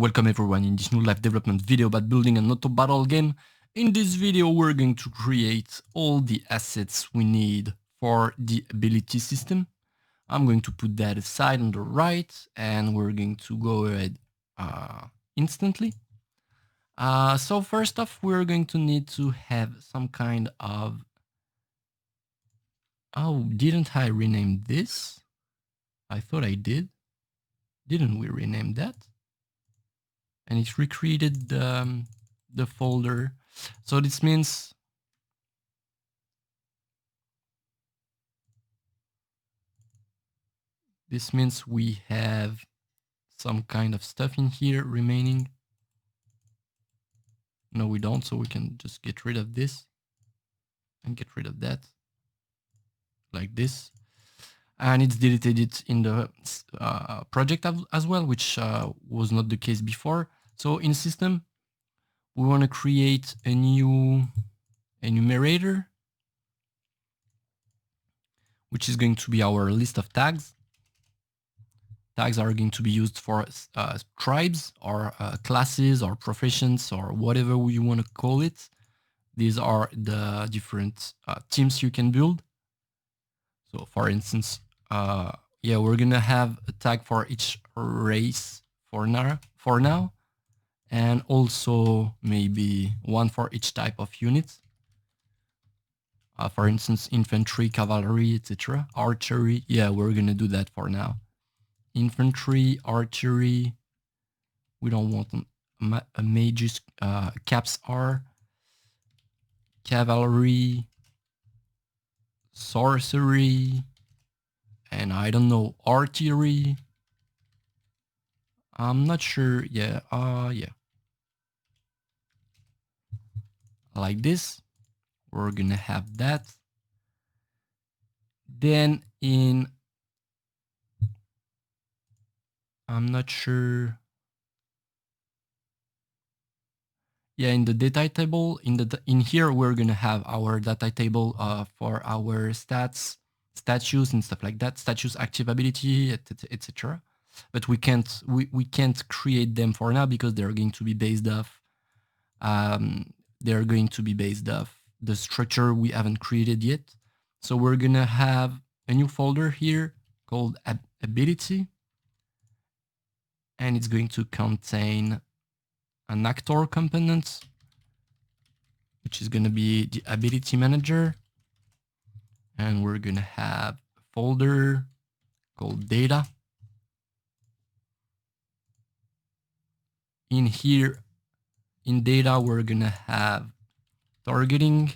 welcome everyone in this new live development video about building an auto battle game. In this video, we're going to create all the assets we need for the ability system. I'm going to put that aside on the right, and we're going to go ahead instantly. So first off, we're going to need to have some kind of... Oh, didn't I rename this? I thought I did. Didn't we rename that? And it recreated the folder. So this means we have some kind of stuff in here remaining. No, we don't. So we can just get rid of this and get rid of that like this. And it's deleted it in the project as well, which was not the case before. So in system, we want to create a new enumerator, which is going to be our list of tags. Tags are going to be used for tribes or classes or professions or whatever you want to call it. These are the different teams you can build. So for instance, yeah, we're going to have a tag for each race for now, and also maybe one for each type of unit. For instance, infantry, cavalry, etc. Archery, yeah, we're going to do that for now. Infantry, archery, we don't want a mages, caps are, cavalry, sorcery, and I don't know, artillery. I'm not sure. Yeah, yeah. Like this, we're gonna have that. Then I'm not sure. Yeah, in the data table, in here, we're gonna have our data table for our stats, statues and stuff like that, statues, active ability, etc. But we can't create them for now because they're going to be based off the structure we haven't created yet. So we're gonna have a new folder here called ability, and it's going to contain an actor component, which is going to be the ability manager. And we're going to have a folder called data. In here, in data, we're going to have targeting,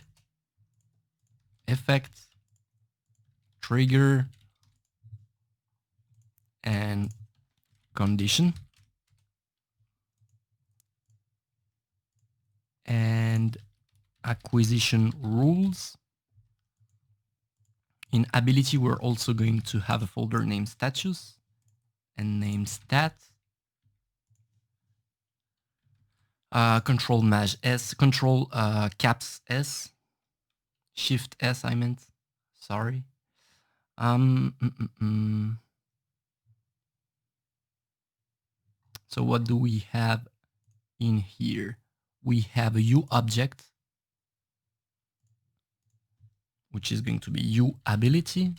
effect, trigger, and condition. And acquisition rules. In ability, we're also going to have a folder named status and named stat. Control Maj S, Control Caps S, Shift S, I meant. Sorry. So what do we have in here? We have a U object, which is going to be U ability.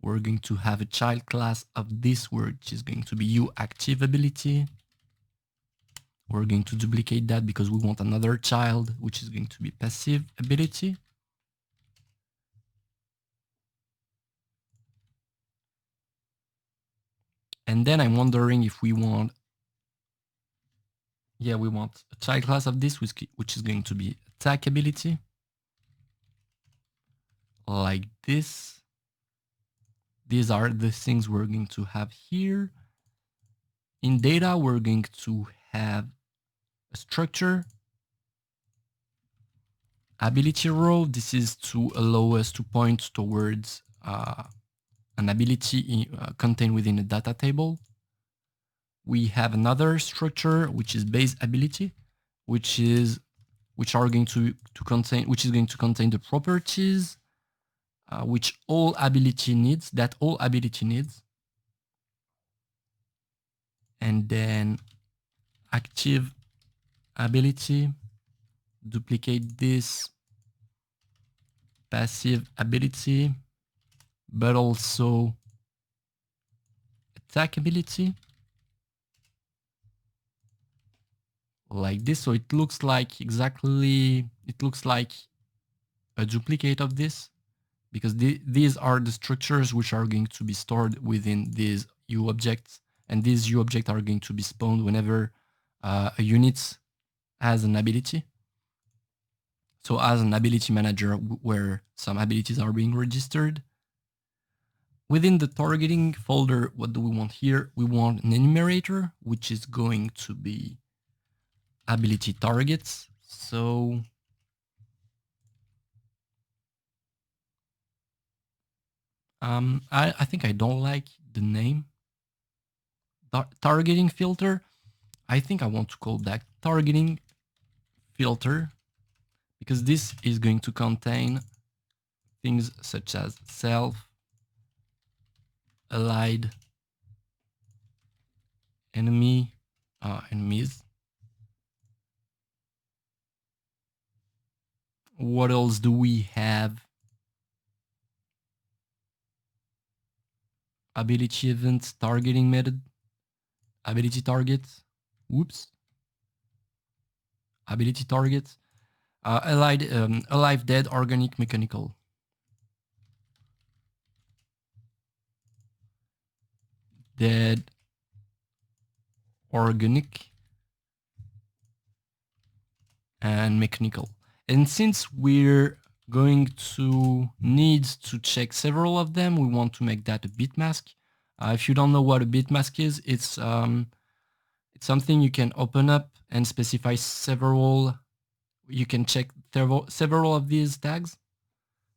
We're going to have a child class of this, which is going to be U active ability. We're going to duplicate that because we want another child, which is going to be passive ability. And then I'm wondering if we want, yeah, we want a child class of this, which is going to be attack ability. Like this. These are the things we're going to have here. In data, we're going to have a structure. Ability row, this is to allow us to point towards an ability contained within a data table. We have another structure, which is base ability, which is going to contain the properties which all ability needs, And then active ability, duplicate this passive ability, but also attack ability, like this. So it looks like a duplicate of this, because these are the structures which are going to be stored within these U objects, and these U objects are going to be spawned whenever a unit has an ability. So as an ability manager where some abilities are being registered. Within the targeting folder, what do we want here? We want an enumerator, which is going to be ability targets. So I think I don't like the name targeting filter. I think I want to call that targeting filter, because this is going to contain things such as self, allied, enemies. What else do we have? Ability event targeting method, ability targets. Whoops. Ability targets. Allied, alive, dead, organic, mechanical. Dead, organic, and mechanical. And since we're going to need to check several of them, we want to make that a bit mask. If you don't know what a bit mask is, it's something you can open up and specify several. You can check several of these tags.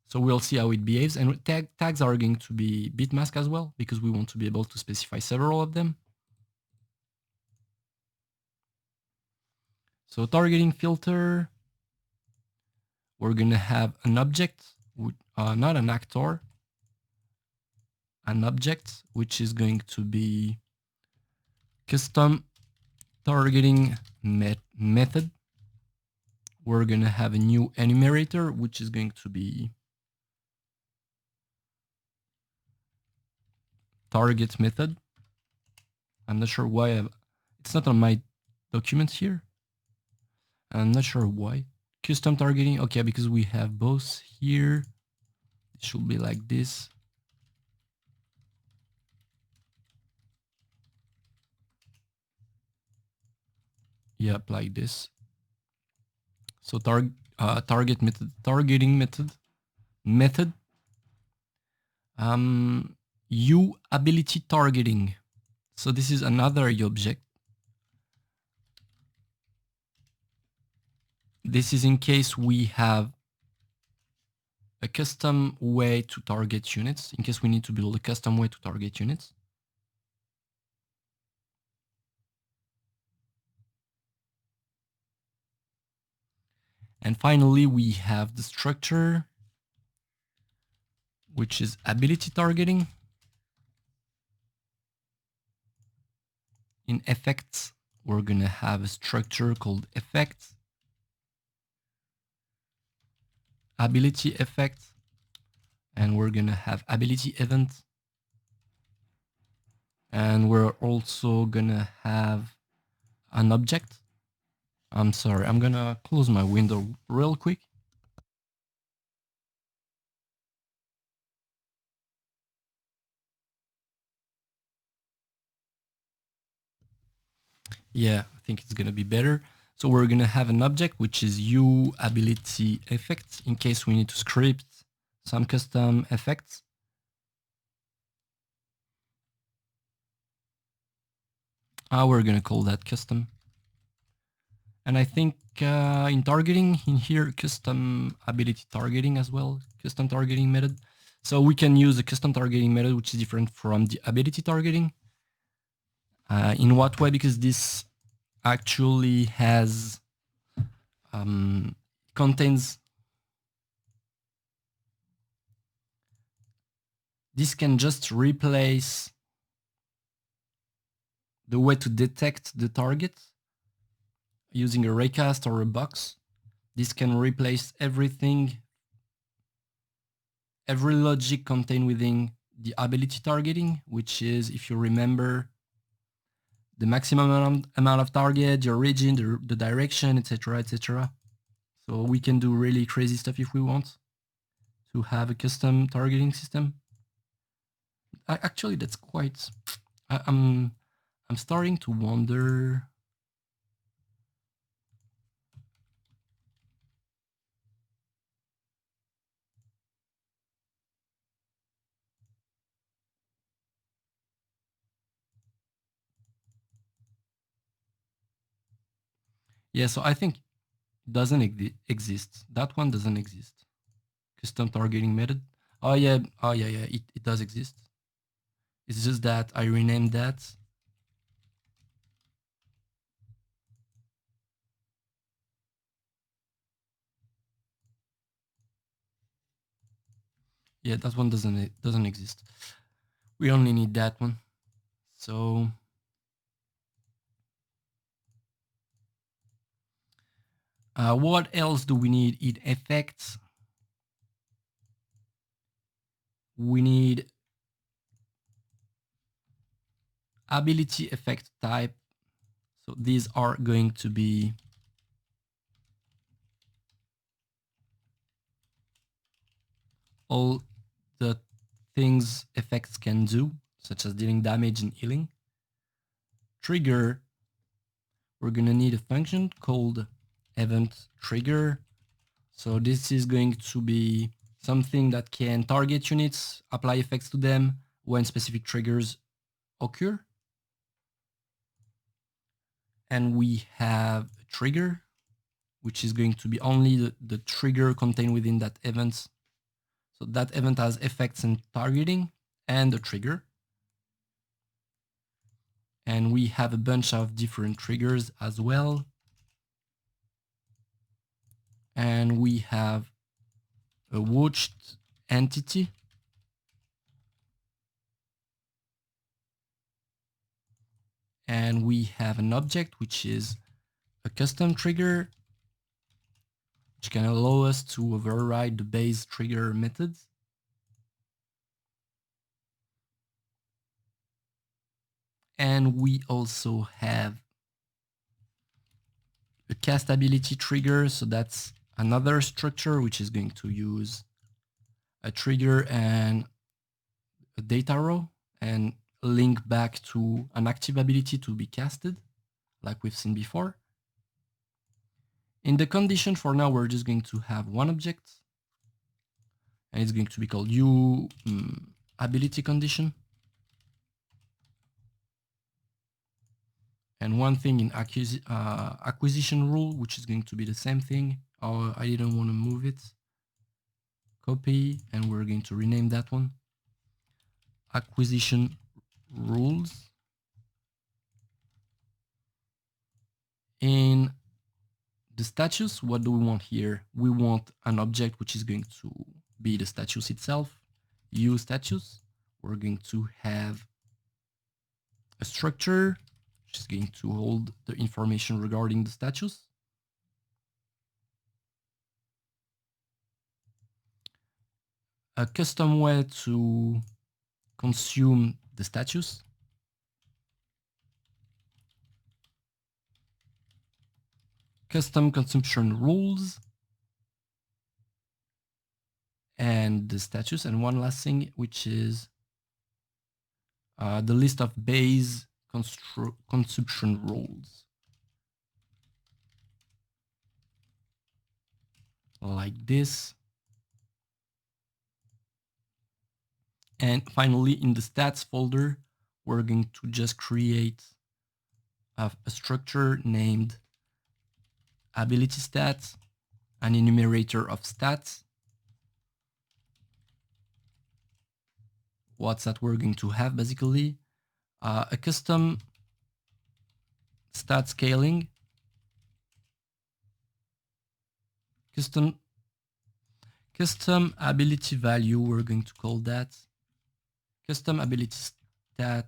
So we'll see how it behaves. And tags are going to be bit mask as well, because we want to be able to specify several of them. So targeting filter, we're going to have an object, not an actor, an object, which is going to be custom targeting method. We're going to have a new enumerator, which is going to be target method. I'm not sure why it's not on my documents here. I'm not sure why. Custom targeting, okay, because we have both here. It should be like this. Yep, like this. So target method, targeting method. U ability targeting. So this is another object. This is in case we have a custom way to target units, in case we need to build a custom way to target units. And finally, we have the structure, which is ability targeting. In effects, we're going to have a structure called effects, ability effect, and we're going to have ability event. And we're also going to have an object. I'm sorry, I'm going to close my window real quick. Yeah, I think it's going to be better. So we're going to have an object, which is U ability effect, in case we need to script some custom effects. We're going to call that custom. And I think in targeting, in here, custom ability targeting as well, custom targeting method. So we can use a custom targeting method, which is different from the ability targeting. In what way? Because this actually has contains, this can just replace the way to detect the target. using a raycast or a box. This can replace everything, every logic contained within the ability targeting, which is, if you remember, the maximum amount of target, your origin, the direction, etc., etc. So we can do really crazy stuff if we want to have a custom targeting system. Actually, that's quite. I'm starting to wonder. Yeah, so I think it doesn't exist. That one doesn't exist. Custom targeting method. Oh yeah, yeah. It does exist. It's just that I renamed that. Yeah, that one doesn't exist. We only need that one. So what else do we need in effects? We need ability effect type. So these are going to be all the things effects can do, such as dealing damage and healing. Trigger, we're going to need a function called event trigger. So this is going to be something that can target units, apply effects to them when specific triggers occur. And we have a trigger, which is going to be only the trigger contained within that event. So that event has effects and targeting and a trigger. And we have a bunch of different triggers as well. And we have a watched entity. And we have an object, which is a custom trigger, which can allow us to override the base trigger methods. And we also have a cast ability trigger. So that's another structure which is going to use a trigger and a data row and link back to an active ability to be casted, like we've seen before. In the condition for now, we're just going to have one object, and it's going to be called U ability condition. And one thing in acquisition rule, which is going to be the same thing. Oh, I didn't want to move it. Copy, and we're going to rename that one. Acquisition rules. In the status, what do we want here? We want an object which is going to be the status itself. U status. We're going to have a structure which is going to hold the information regarding the status. A custom way to consume the status. Custom consumption rules. And the status. And one last thing, which is the list of base consumption rules. Like this. And finally, in the stats folder, we're going to just create a structure named ability stats, an enumerator of stats. What's that we're going to have basically? A custom stat scaling, custom ability value, we're going to call that. Custom ability stat,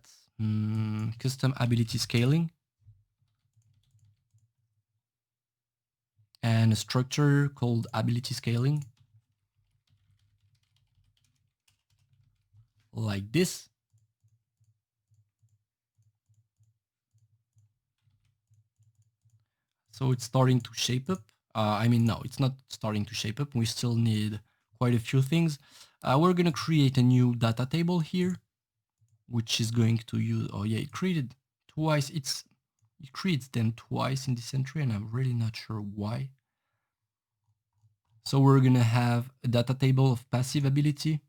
custom ability scaling. and a structure called ability scaling, like this. So it's starting to shape up. I mean, no, it's not starting to shape up. We still need quite a few things. We're going to create a new data table here, which is going to use, oh yeah, it created twice. It creates them twice in this entry, and I'm really not sure why. So we're going to have a data table of passive ability.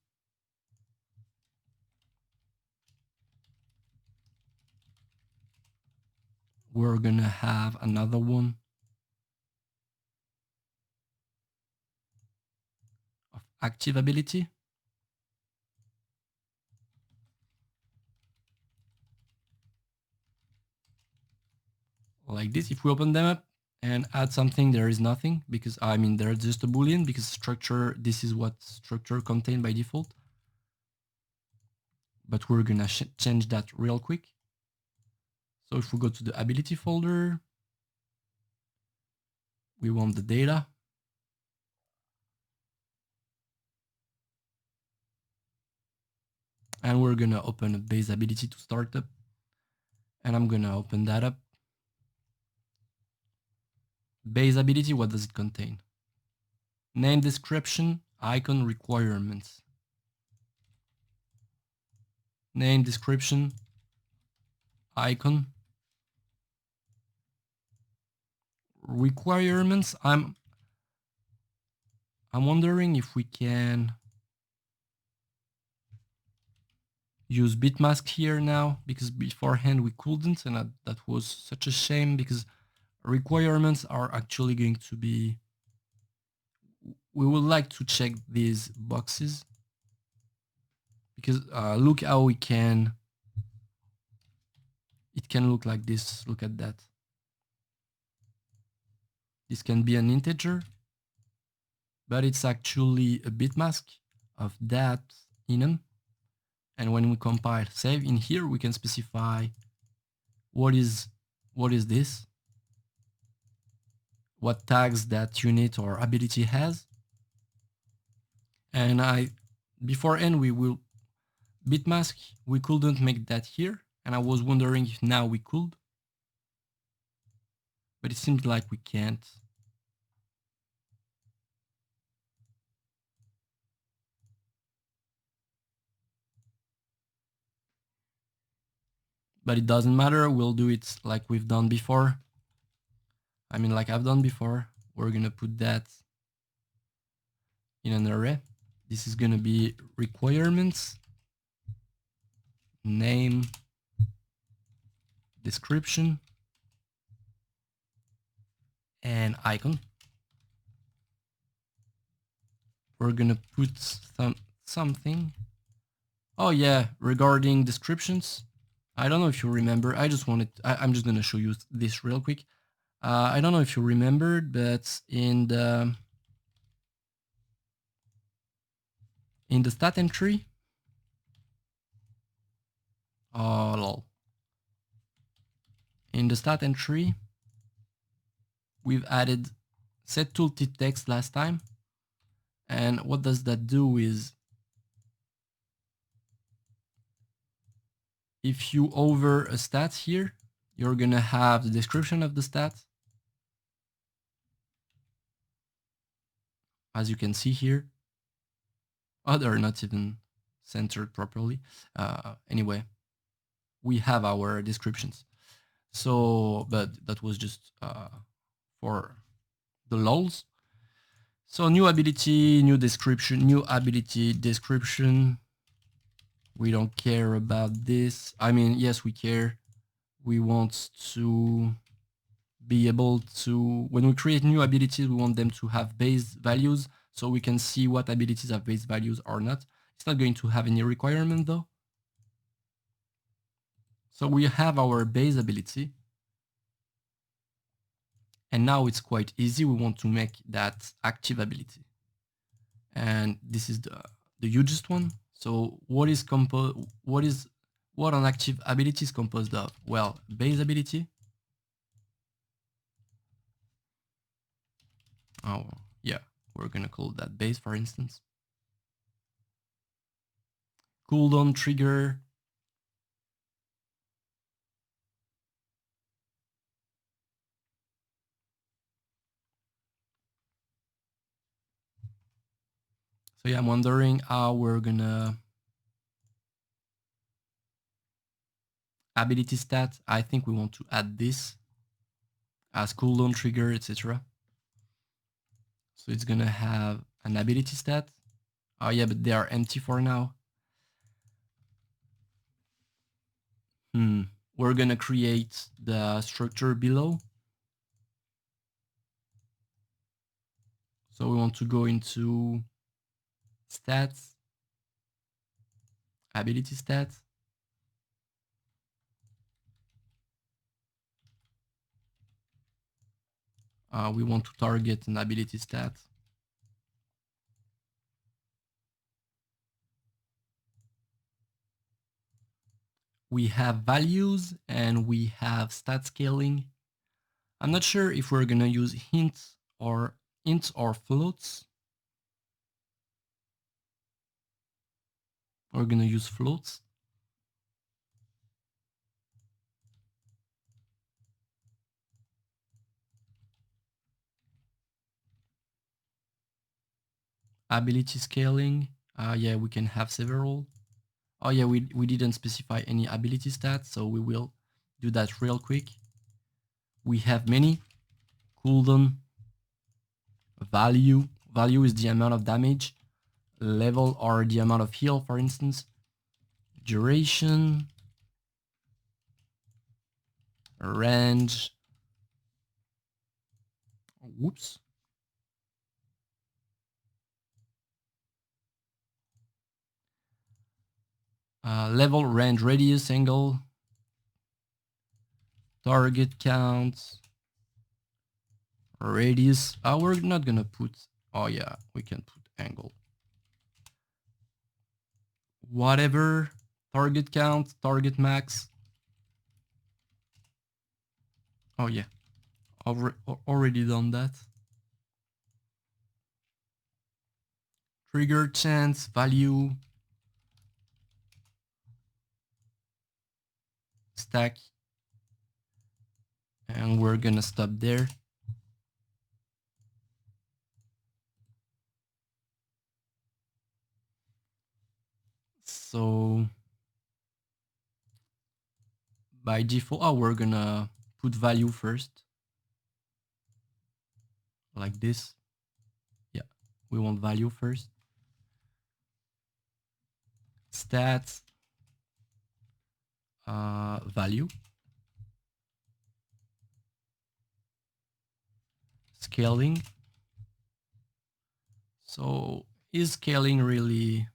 We're going to have another one of active ability. Like this. If we open them up and add something, there is nothing, because I mean, they're just a Boolean, because structure, this is what structure contained by default. But we're gonna change that real quick. So if we go to the ability folder, we want the data. And we're gonna open a base ability to start up. And I'm gonna open that up. Base ability, what does it contain? Name description, icon requirements. Name description, icon requirements. I'm wondering if we can use bitmask here now, because beforehand we couldn't, and that was such a shame, because requirements are actually going to be, we would like to check these boxes, because look how it can look like this. Look at that. This can be an integer, but it's actually a bitmask of that enum. And when we compile save, in here we can specify what is this, what tags that unit or ability has. And beforehand we will bitmask, we couldn't make that here, and I was wondering if now we could, but it seems like we can't. But it doesn't matter, we'll do it like we've done before. I mean, like I've done before. We're gonna put that in an array. This is gonna be requirements, name, description, and icon. We're gonna put something. Oh yeah, regarding descriptions, I don't know if you remember. I'm just gonna show you this real quick. I don't know if you remembered, but in the stat entry, oh lol. In the stat entry, we've added set tooltip text last time. And what does that do is, if you over a stat here, you're gonna have the description of the stat, as you can see here. Oh, they're not even centered properly. Anyway, we have our descriptions. So, but that was just for the lols. So new ability, new description, new ability description. We don't care about this. I mean, yes, we care. We want to be able to, when we create new abilities, we want them to have base values, so we can see what abilities have base values or not. It's not going to have any requirement though. So we have our base ability. And now it's quite easy. We want to make that active ability. And this is the hugest one. So what an active ability is composed of? Well, base ability, Oh, yeah, we're gonna call that base, for instance. Cooldown trigger. So yeah, I'm wondering how we're gonna ability stat. I think we want to add this as cooldown trigger, etc. So it's gonna have an ability stat. Oh yeah, but they are empty for now. We're gonna create the structure below. So we want to go into stats, ability stats. We want to target an ability stat. We have values and we have stat scaling. I'm not sure if we're gonna use hints or floats. We're gonna use floats. Ability scaling. Yeah, we can have several. Oh yeah, we didn't specify any ability stats, so we will do that real quick. We have many. Cooldown. Value. Value is the amount of damage. Level or the amount of heal, for instance. Duration. Range. Whoops. Level, range, radius, angle. Target count. Radius. We're not gonna put. Oh yeah, we can put angle. Whatever. Target count. Target max. Oh yeah, already done that. Trigger chance, value, stack, and we're gonna stop there. So by default, we're gonna put value first, like this. Yeah, we want value first. Stats, value, scaling. So is scaling really?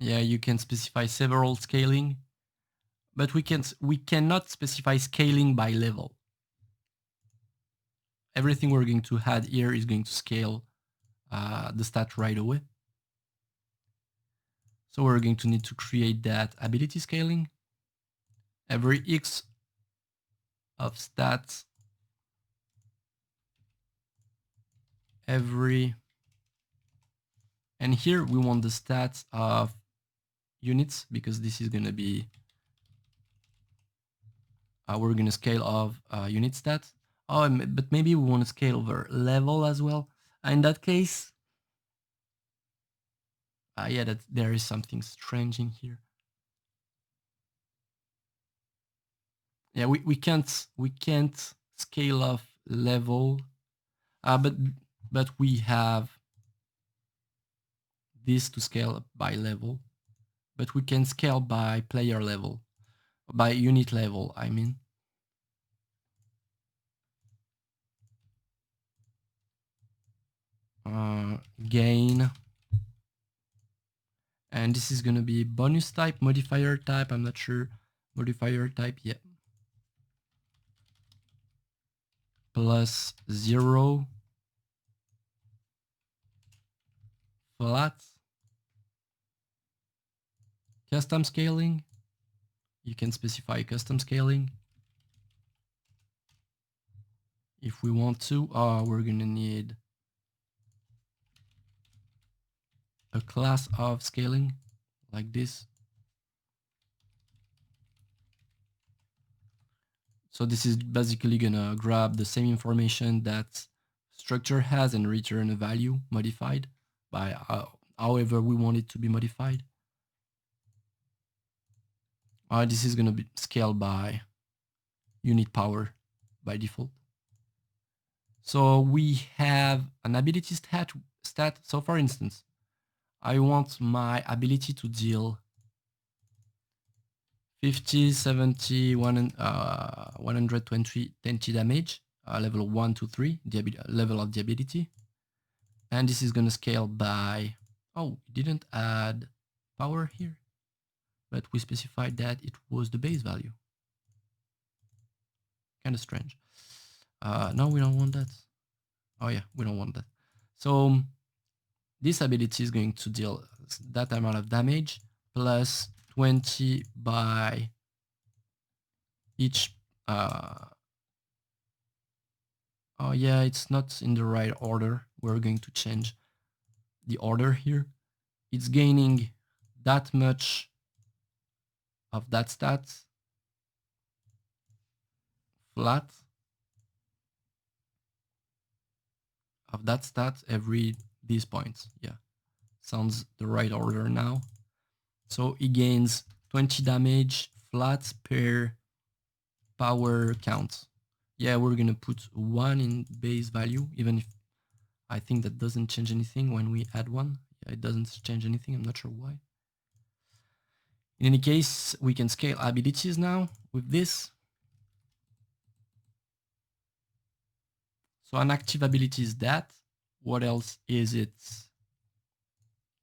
Yeah, you can specify several scaling, but we cannot specify scaling by level. Everything we're going to add here is going to scale the stat right away. So we're going to need to create that ability scaling. Every X of stats, and here we want the stats of units because this is going to be, we're going to scale of unit stats. Oh, but maybe we want to scale over level as well. In that case, yeah, that there is something strange in here. Yeah, we can't scale off level, but we have this to scale by level, but we can scale by player level, by unit level, I mean. Gain, and this is going to be bonus type, modifier type, I'm not sure. Modifier type, yeah. Plus 0, flat, custom scaling. You can specify custom scaling. if we want to, we're gonna need a class of scaling like this. So this is basically gonna grab the same information that structure has and return a value modified by however we want it to be modified. This is gonna be scaled by unit power by default. So we have an ability stat. So for instance, I want my ability to deal 50, 70, 120 damage, level 1 to 3, level of the ability. And this is going to scale by, oh, it didn't add power here, but we specified that it was the base value. Kind of strange. No, we don't want that. Oh yeah, we don't want that. So this ability is going to deal that amount of damage plus 20 by each. Oh yeah, it's not in the right order. We're going to change the order here. It's gaining that much of that stat flat of that stat every these points. Yeah, sounds the right order now. So it gains 20 damage flat per power count. Yeah, we're gonna put 1 in base value, even if I think that doesn't change anything when we add 1. Yeah, it doesn't change anything. I'm not sure why. In any case, we can scale abilities now with this. So an active ability is that. What else is it?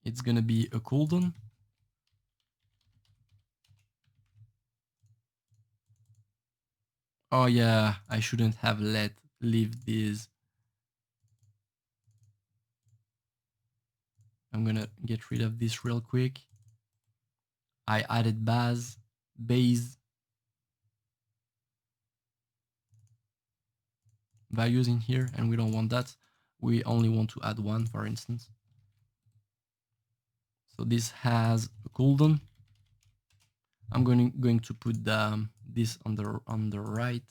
It's gonna be a cooldown. Oh yeah, I shouldn't have leave these. I'm gonna get rid of this real quick. I added base values in here, and we don't want that. We only want to add 1, for instance. So this has a cooldown. I'm going to put this on the right.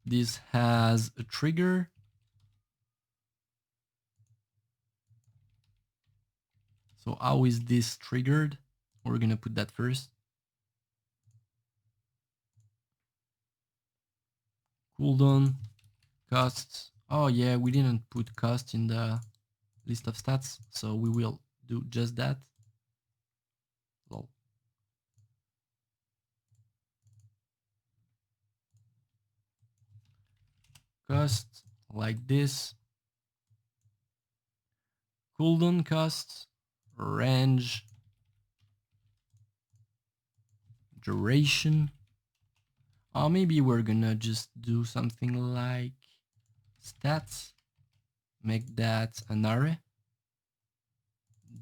This has a trigger. So how is this triggered? We're gonna put that first. Cooldown, costs. Oh yeah, we didn't put cost in the list of stats, so we will do just that. Lol. Cost like this. Cooldown cost, range, duration. Or maybe we're gonna just do something like stats. Make that an array.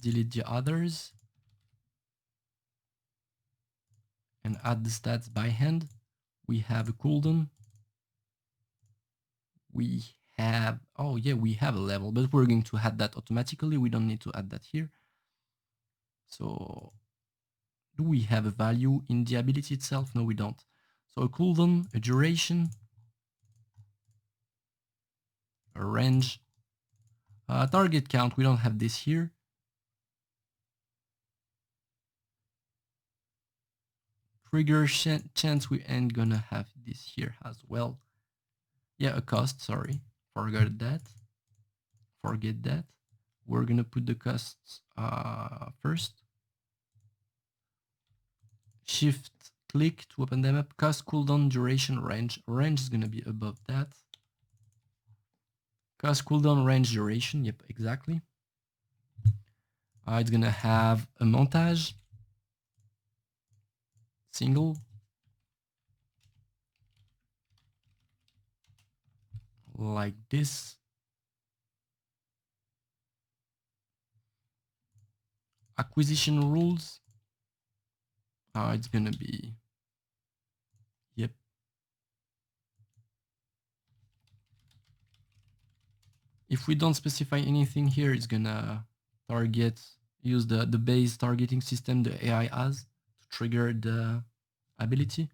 Delete the others. And add the stats by hand. We have a cooldown. We have, oh yeah, we have a level, but we're going to add that automatically. We don't need to add that here. So do we have a value in the ability itself? No, we don't. So a cooldown, a duration, a range, target count. We don't have this here. Trigger chance, we ain't gonna have this here as well. Yeah, a cost, sorry, forget that. We're gonna put the costs first. Shift click to open them up. Cost, cooldown, duration, range. Range is gonna be above that. Cost, cooldown, range, duration. Yep, exactly. It's gonna have a montage, single, like this. Acquisition rules. It's gonna be if we don't specify anything here, it's gonna use the base targeting system the AI has to trigger the ability.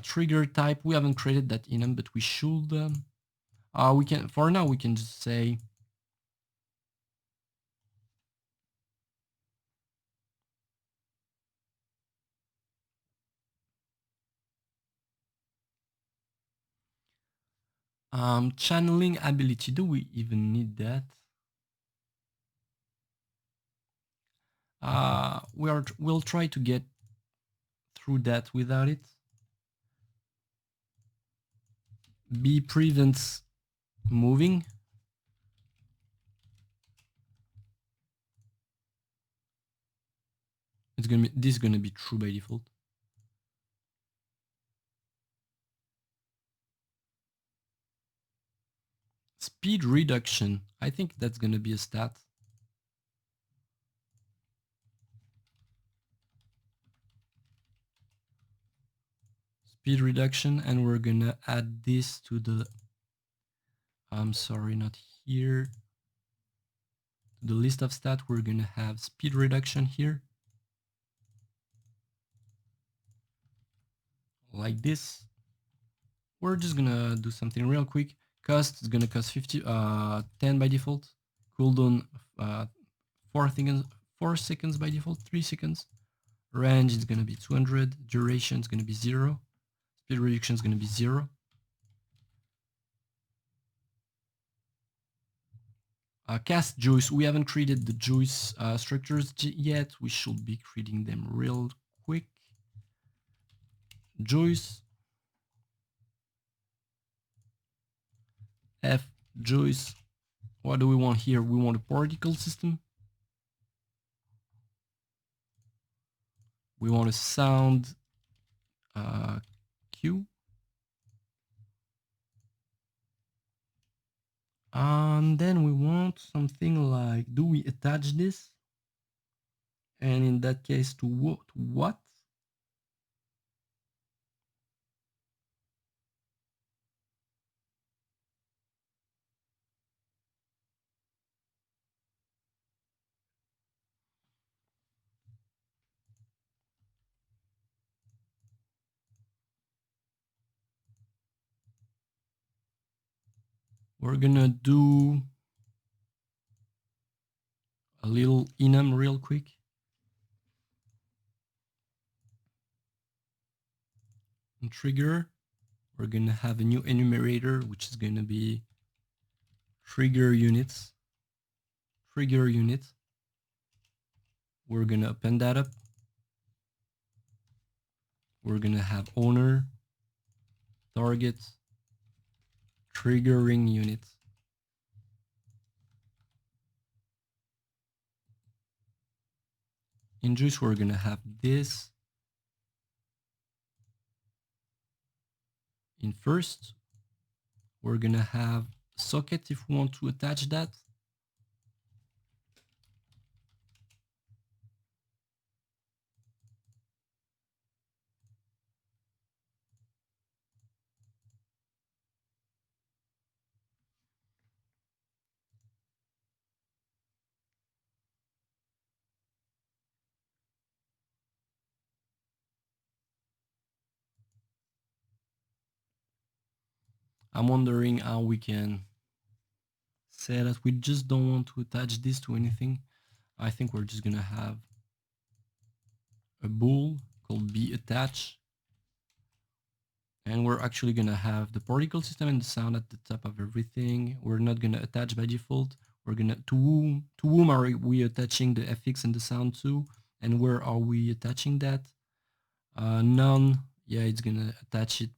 Trigger type, we haven't created that enum, but we should. We can, for now, we can just say channeling ability. Do we even need that? We'll try to get through that without it. B prevents moving. This is gonna be true by default. Speed reduction. I think that's gonna be a stat. Speed reduction, and we're gonna add this to the. I'm sorry, not here. The list of stats, we're gonna have speed reduction here. Like this. We're just gonna do something real quick. Cost is gonna cost 10 by default. Cooldown 4 seconds by default, 3 seconds. Range is gonna be 200. Duration is gonna be 0. Speed reduction is gonna be 0. Cast juice. We haven't created the juice structures yet. We should be creating them real quick. Juice. F juice. What do we want here? We want a particle system. We want a sound cue. And then we want something like, do we attach this? And in that case, to what? We're gonna do a little enum real quick. And trigger, we're gonna have a new enumerator, which is gonna be trigger units. Trigger unit. We're gonna append that up. We're gonna have owner, target, triggering unit. In juice, we're gonna have this. In first, we're gonna have socket if we want to attach that. I'm wondering how we can say that we just don't want to attach this to anything. I think we're just gonna have a bool called be attach, and we're actually gonna have the particle system and the sound at the top of everything. We're not gonna attach by default. We're gonna to whom are we attaching the FX and the sound to, and where are we attaching that? None. Yeah, it's gonna attach it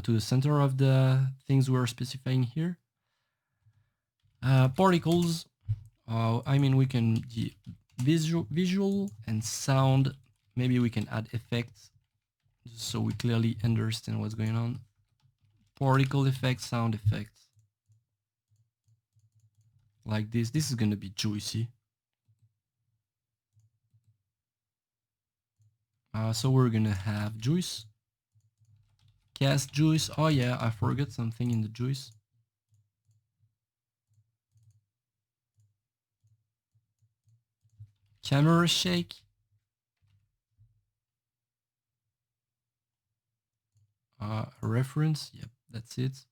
to the center of the things we're specifying here. Particles. I mean, we can visual and sound. Maybe we can add effects so we clearly understand what's going on. Particle effects, sound effects. Like this. This is gonna be juicy. So we're gonna have juice, Cast juice. Oh yeah, I forgot something in the juice. Camera shake. Reference. Yep, that's it.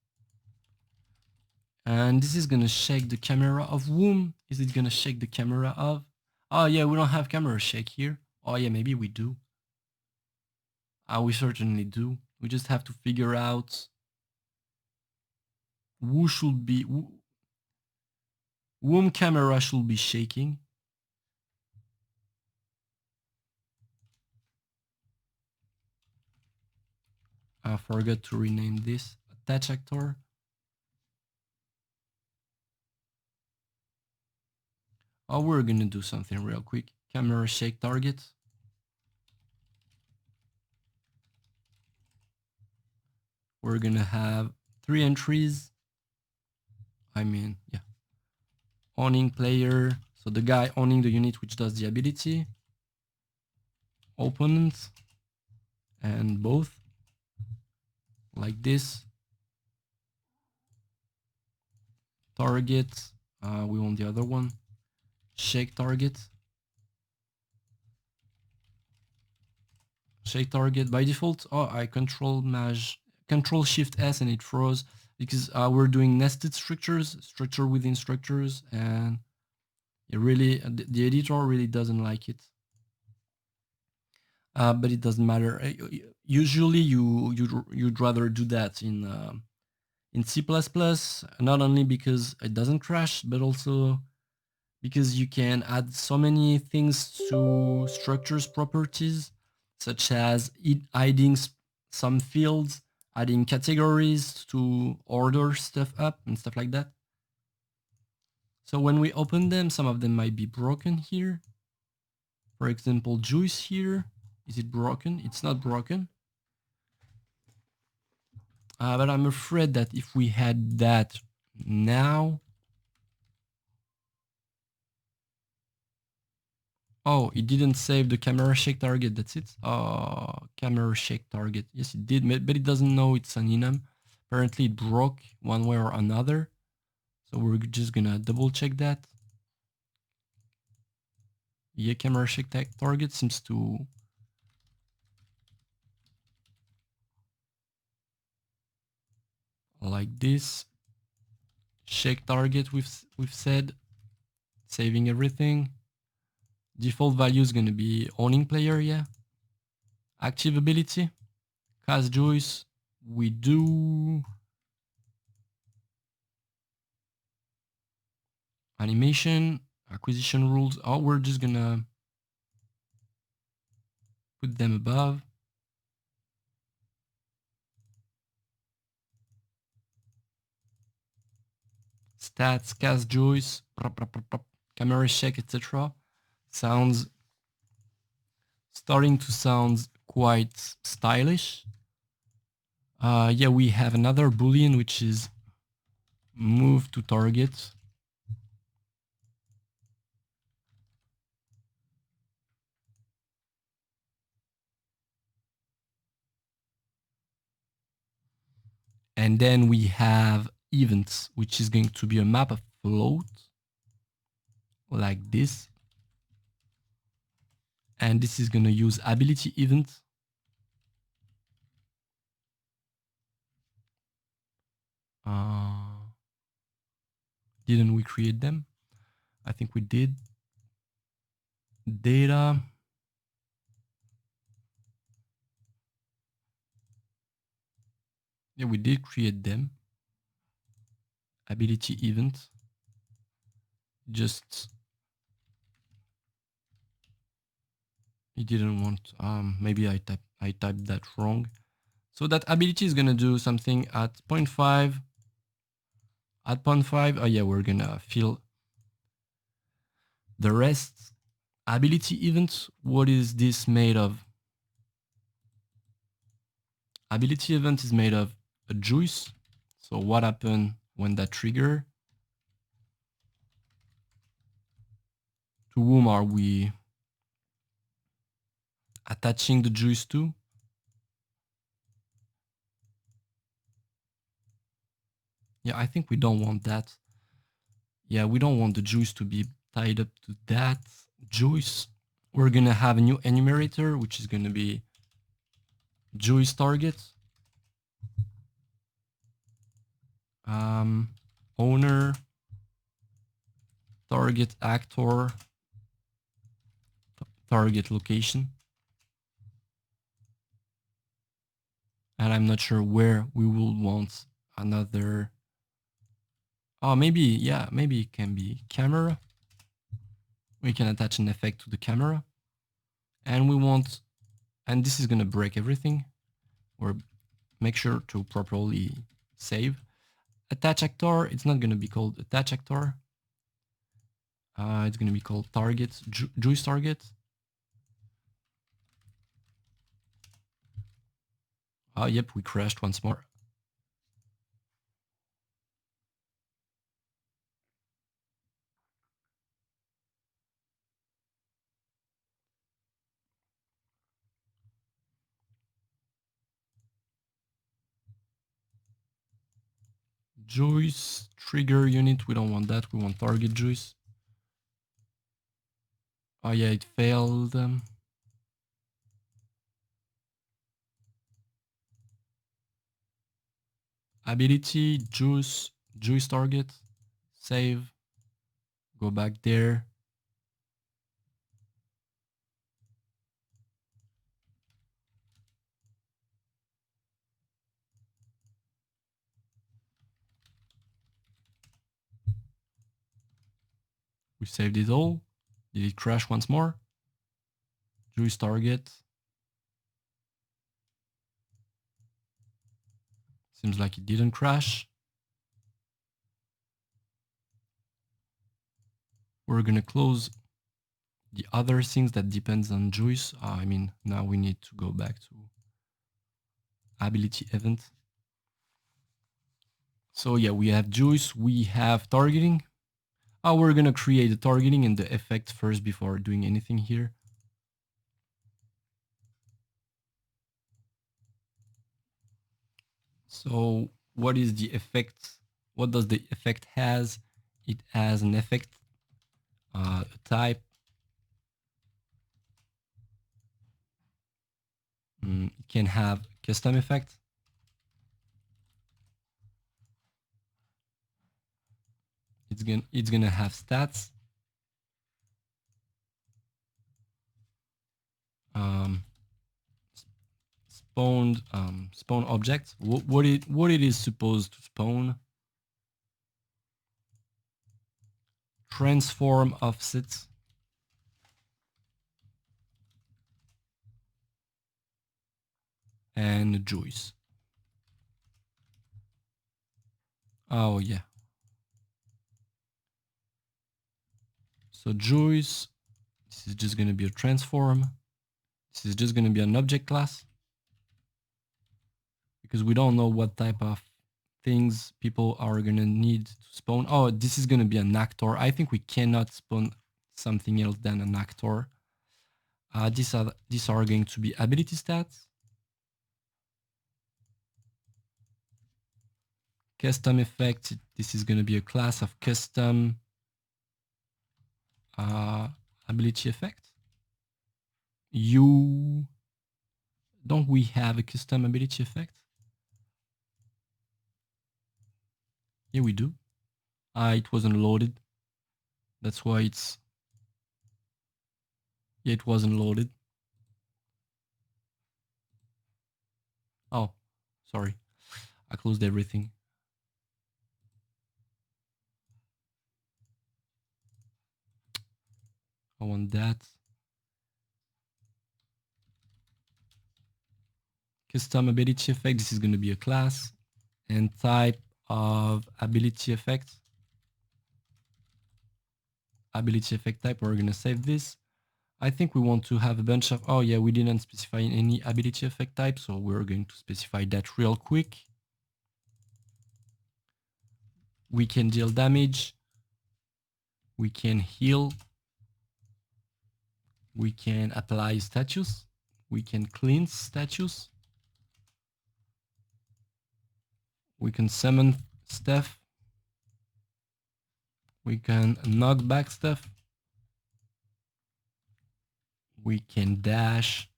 And this is gonna shake the camera of whom? Is it gonna shake the camera of? Oh yeah, we don't have camera shake here. Oh yeah, maybe we do. We certainly do. We just have to figure out who should be, whom camera should be shaking. I forgot to rename this. Attach actor. Oh, we're gonna do something real quick. Camera shake target. We're gonna have 3 entries. I mean, yeah. Owning player. So the guy owning the unit which does the ability. Opponent. And both. Like this. Target. We want the other one. Shake target. Shake target by default. Oh, I control Shift S and it froze because we're doing nested structures, structure within structures, and it really the editor really doesn't like it. But it doesn't matter. Usually, you'd rather do that in C++, not only because it doesn't crash, but also because you can add so many things to structures properties, such as hiding some fields, adding categories to order stuff up and stuff like that. So when we open them, some of them might be broken here. For example, juice here. Is it broken? It's not broken. But I'm afraid that if we had that now, oh, it didn't save the camera shake target. That's it. Camera shake target. Yes, it did, but it doesn't know it's an enum. Apparently, it broke one way or another. So we're just gonna double check that. Yeah, camera shake target seems to like this. Shake target. We've said saving everything. Default value is gonna be owning player. Yeah. Active ability. Cast juice. We do animation, acquisition rules. Oh, we're just gonna put them above. Stats, cast juice, camera check, etc. Sounds starting to sound quite stylish. Yeah, we have another boolean which is move to target. And then we have events, which is going to be a map of float like this. And this is going to use ability event. Didn't we create them? I think we did. Data. Yeah, we did create them. Ability event. Just it didn't want. Maybe I typed that wrong. So that ability is gonna do something at 0.5. At 0.5, oh yeah, we're gonna fill the rest. Ability event. What is this made of? Ability event is made of a juice. So what happened when that trigger? To whom are we attaching the juice to? Yeah, I think we don't want that. Yeah, we don't want the juice to be tied up to that juice. We're gonna have a new enumerator, which is gonna be juice target. Owner, target actor, target location. And I'm not sure where we will want another. Oh, maybe, yeah, maybe it can be camera. We can attach an effect to the camera. And we want, and this is gonna break everything, or make sure to properly save. Attach actor, it's not gonna be called attach actor. It's gonna be called target, juice target. Oh, yep, we crashed once more. Juice trigger unit, we don't want that, we want target juice. Oh yeah, it failed. Ability, juice, juice target, save, go back there. We saved it all. Did it crash once more? Juice target. Seems like it didn't crash. We're gonna close the other things that depends on juice. I mean, now we need to go back to ability event. So yeah, we have juice, we have targeting. We're gonna create the targeting and the effect first before doing anything here. So what is the effect? What does the effect has? It has an effect, a type. It can have custom effect. It's gonna have stats. Spawn object. What it is supposed to spawn. Transform offsets. And juice. Oh yeah. So juice, this is just gonna be a transform. This is just gonna be an object class. Because we don't know what type of things people are gonna need to spawn. Oh, this is gonna be an actor. I think we cannot spawn something else than an actor. These are going to be ability stats. Custom effect. This is gonna be a class of custom ability effect. Don't we have a custom ability effect? Yeah, we do. It wasn't loaded. That's why it's... Yeah, it wasn't loaded. Oh, sorry. I closed everything. I want that. Custom ability effect. This is going to be a class. And type of ability effect. Ability effect type. We're going to save this. I think we want to have a bunch of... Oh, yeah, we didn't specify any ability effect type. So we're going to specify that real quick. We can deal damage. We can heal. We can apply status. We can cleanse status. We can summon stuff. We can knock back stuff. We can dash.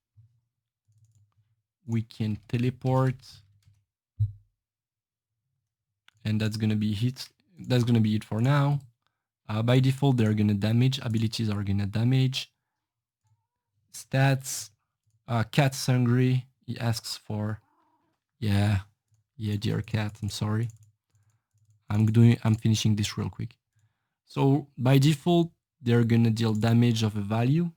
We can teleport. And that's gonna be it. That's gonna be it for now. By default, they're gonna damage. Abilities are gonna damage. Stats. Cat's hungry. He asks for. Yeah, dear cat. I'm sorry. I'm finishing this real quick. So by default, they're gonna deal damage of a value.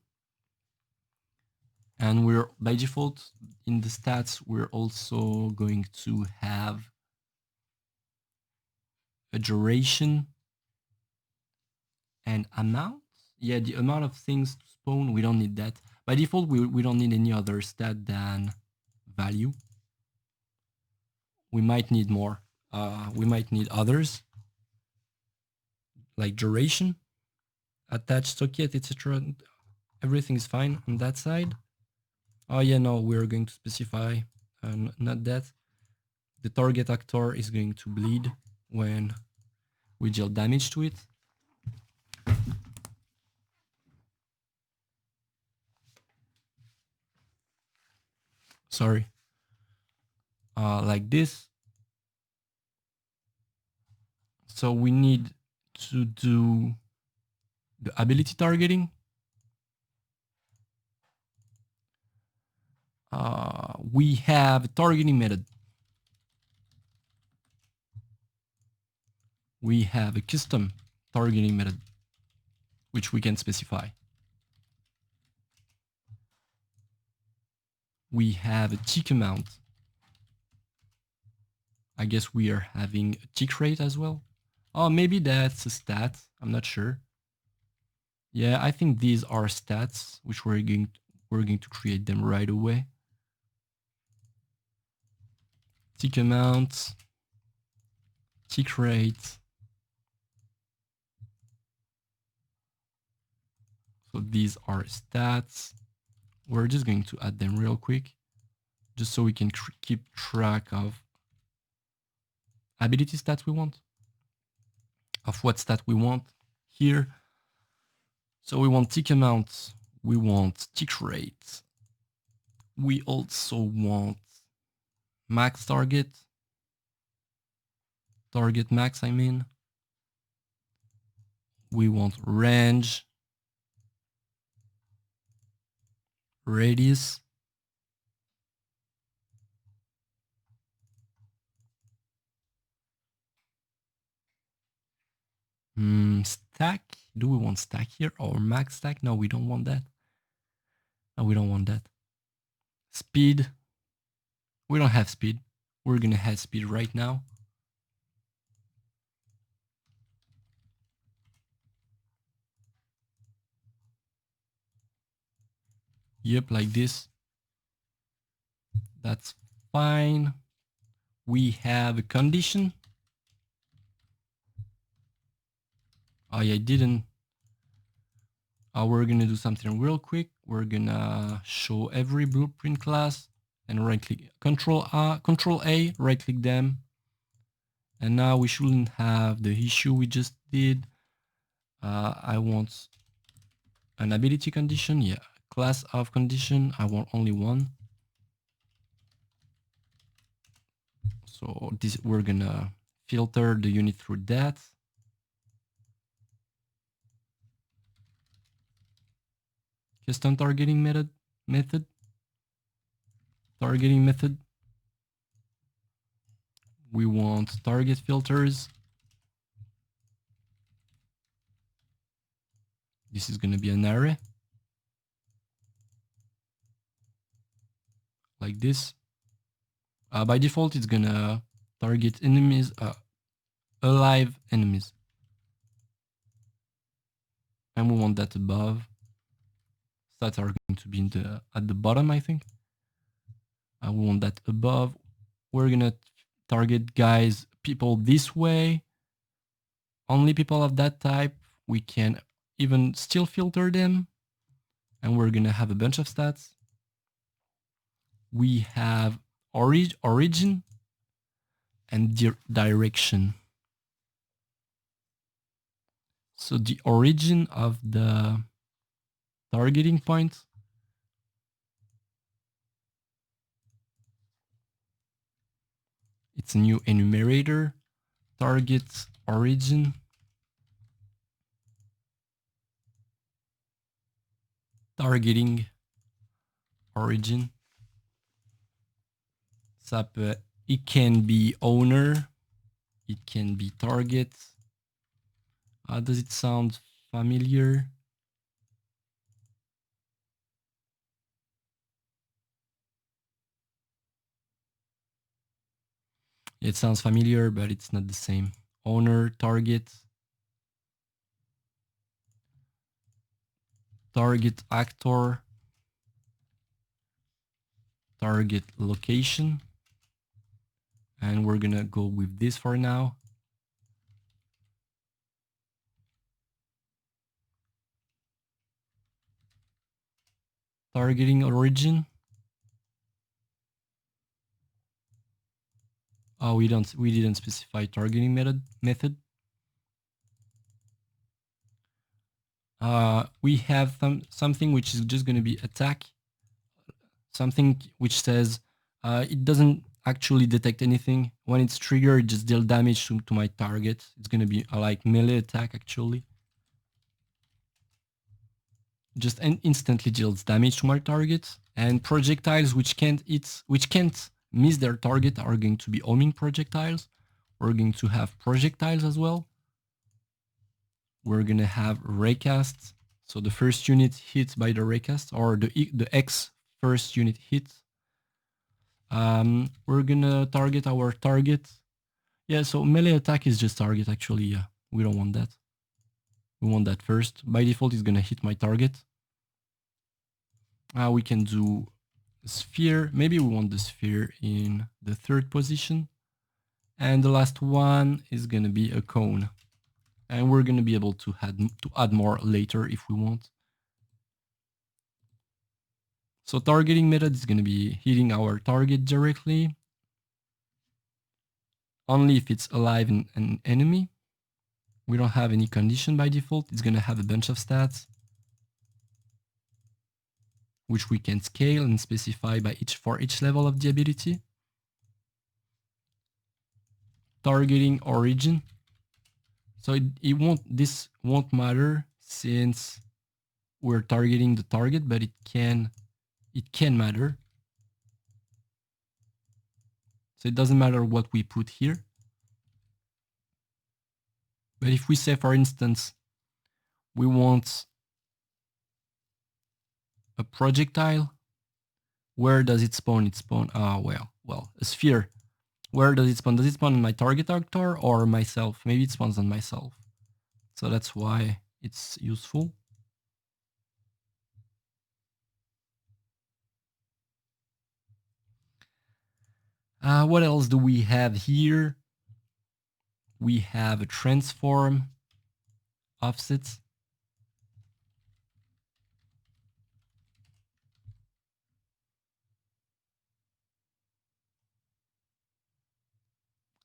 And we're by default in the stats, we're also going to have a duration and amount. Yeah, the amount of things to spawn, we don't need that. By default, we don't need any other stat than value. We might need more. We might need others like duration, attached socket, etc. Everything is fine on that side. Oh yeah, no, we're going to specify not that. The target actor is going to bleed when we deal damage to it. Sorry. Like this. So we need to do the ability targeting. We have a targeting method. We have a custom targeting method, which we can specify. We have a tick amount. I guess we are having a tick rate as well. Oh, maybe that's a stat. I'm not sure. Yeah, I think these are stats, which we're going to create them right away. Tick amount, tick rate. So these are stats. We're just going to add them real quick, just so we can keep track of ability stats we want, of what stat we want here. So we want tick amount, we want tick rate, we also want max target max, I mean. We want range, radius, stack. Do we want stack here or max stack? No, we don't want that. No, we don't want that. Speed. We don't have speed. We're gonna have speed right now. Yep, like this. That's fine. We have a condition. Oh yeah, I didn't. We're gonna do something real quick. We're gonna show every blueprint class and right click, Control A, right click them. And now we shouldn't have the issue we just did. I want an ability condition. Yeah, class of condition. I want only one. So this, we're gonna filter the unit through that. Custom targeting method. Targeting method. We want target filters. This is gonna be an array. Like this. By default, it's gonna target enemies, alive enemies. And we want that above. Stats are going to be at the bottom, I think. We want that above. We're gonna target people this way. Only people of that type. We can even still filter them. And we're gonna have a bunch of stats. We have origin and direction. So the origin of the targeting point, it's a new enumerator, target origin. Targeting origin. It can be owner, it can be target. Does it sound familiar? It sounds familiar, but it's not the same. Owner, target, target actor, target location. And we're gonna go with this for now. Targeting origin. Oh, we didn't specify targeting method. We have something which is just going to be attack, something which says it doesn't actually detect anything. When it's triggered, it just deal damage to my target. It's going to be like melee attack actually. Just instantly deals damage to my target. And projectiles which can't miss their target are going to be homing projectiles. We're going to have projectiles as well. We're going to have raycast. So the first unit hit by the raycast, or the X first unit hit. We're going to target our target. Yeah, so melee attack is just target actually. Yeah, we don't want that. We want that first. By default, it's going to hit my target. We can do sphere. Maybe we want the sphere in the third position. And the last one is going to be a cone. And we're going to be able to add more later if we want. So targeting method is going to be hitting our target directly. Only if it's alive and an enemy. We don't have any condition by default. It's going to have a bunch of stats, which we can scale and specify for each level of the ability. Targeting origin. So this won't matter since we're targeting the target, but it can matter. So it doesn't matter what we put here. But if we say, for instance, we want a projectile, where does it spawn? It spawn, well, a sphere. Where does it spawn? Does it spawn on my target actor or myself? Maybe it spawns on myself. So that's why it's useful. What else do we have here? We have a transform offsets.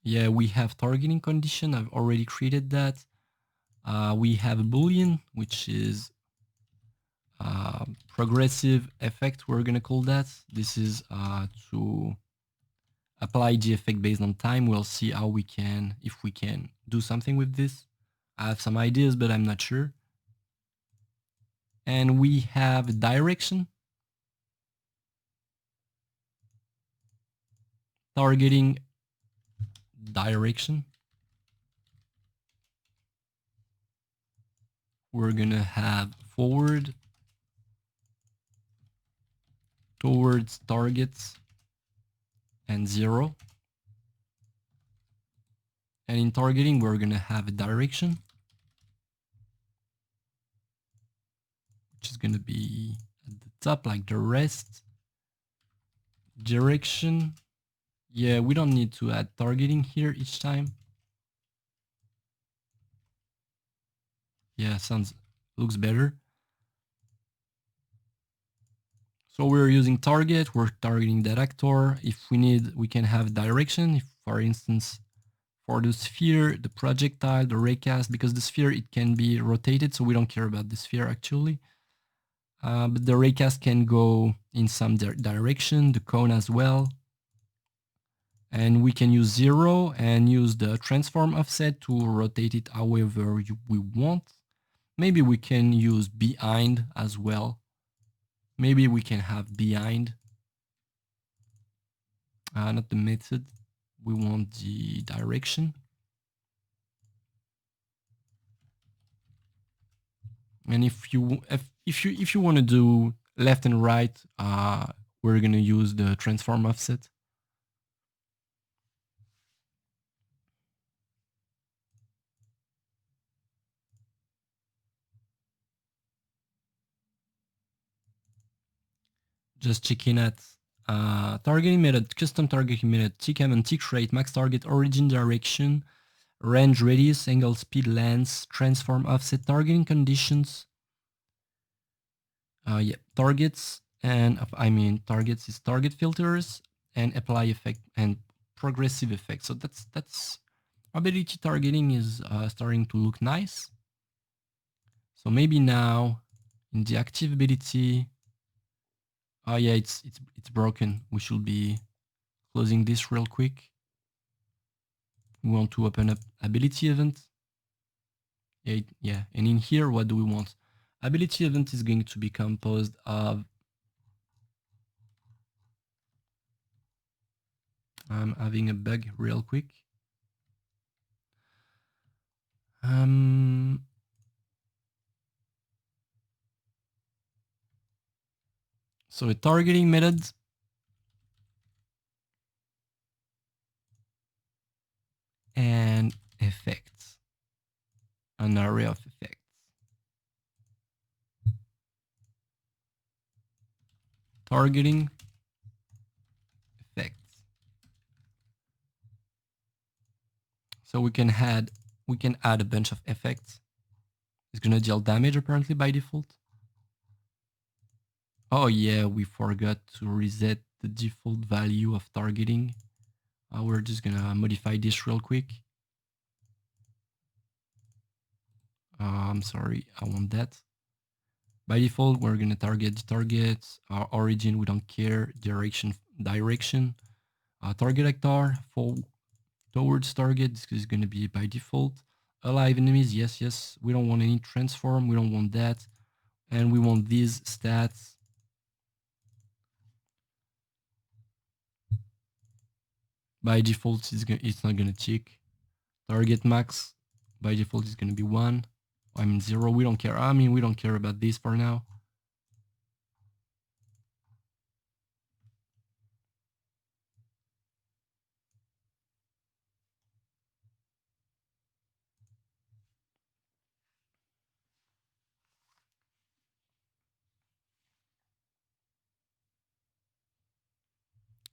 Yeah, we have targeting condition. I've already created that. We have a Boolean, which is progressive effect, we're going to call that. This is to apply the effect based on time. We'll see how if we can do something with this. I have some ideas, but I'm not sure. And we have direction. Targeting direction. We're going to have forward, towards targets, and 0. And in targeting, we're going to have a direction, which is going to be at the top like the rest. Direction. Yeah, we don't need to add targeting here each time. Yeah, looks better. So we're using target, we're targeting that actor. If we need, we can have direction. If, for instance, For the sphere, the projectile, the raycast, because the sphere, it can be rotated, so we don't care about the sphere actually. But the raycast can go in some direction, the cone as well. And we can use 0 and use the transform offset to rotate it however we want. Maybe we can use behind as well. Maybe we can have behind. Not the method. We want the direction. And if you want to do left and right, we're gonna use the transform offset. Just checking at targeting method, custom targeting method, TCAM and tick rate, max target, origin direction, range, radius, angle, speed, length, transform, offset, targeting conditions. Yeah, targets, and I mean targets is target filters, and apply effect and progressive effect. So that's ability targeting is starting to look nice. So maybe now in the active ability, oh yeah, it's broken. We should be closing this real quick. We want to open up ability event. Yeah, and in here, what do we want? Ability event is going to be composed of, I'm having a bug real quick. So a targeting method, and effects, an array of effects. Targeting effects. So we can add a bunch of effects. It's gonna deal damage apparently by default. Oh yeah, we forgot to reset the default value of targeting. We're just gonna modify this real quick. I'm sorry, I want that. By default, we're gonna target the target. Our origin, we don't care. Direction. Target actor for towards target. This is gonna be by default. Alive enemies, yes. We don't want any transform. We don't want that, and we want these stats. By default, it's not gonna tick. Target max by default is gonna be 1. I mean 0. We don't care. I mean, we don't care about this for now.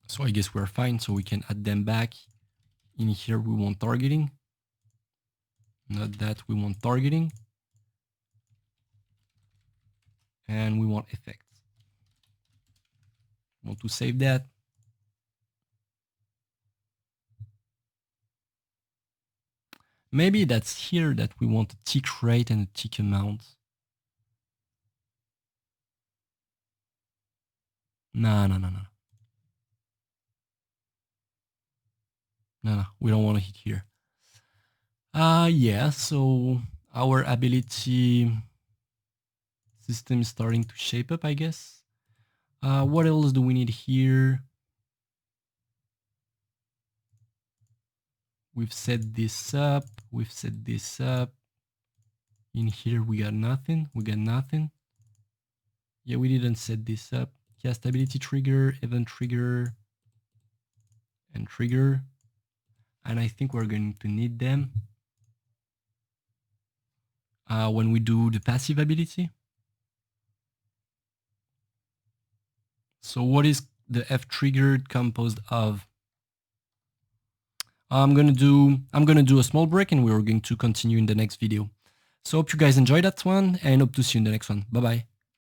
So I guess we're fine. So we can add them back. In here, we want targeting. Not that, we want targeting. And we want effects. Want to save that. Maybe that's here that we want a tick rate and a tick amount. No. No, we don't want to hit here. Yeah, so our ability system is starting to shape up, I guess. What else do we need here? We've set this up. In here, we got nothing. Yeah, we didn't set this up. Cast ability trigger, event trigger, and trigger. And I think we're going to need them when we do the passive ability. So what is the F triggered composed of? I'm gonna do a small break and we're going to continue in the next video. So hope you guys enjoyed that one and hope to see you in the next one. Bye bye.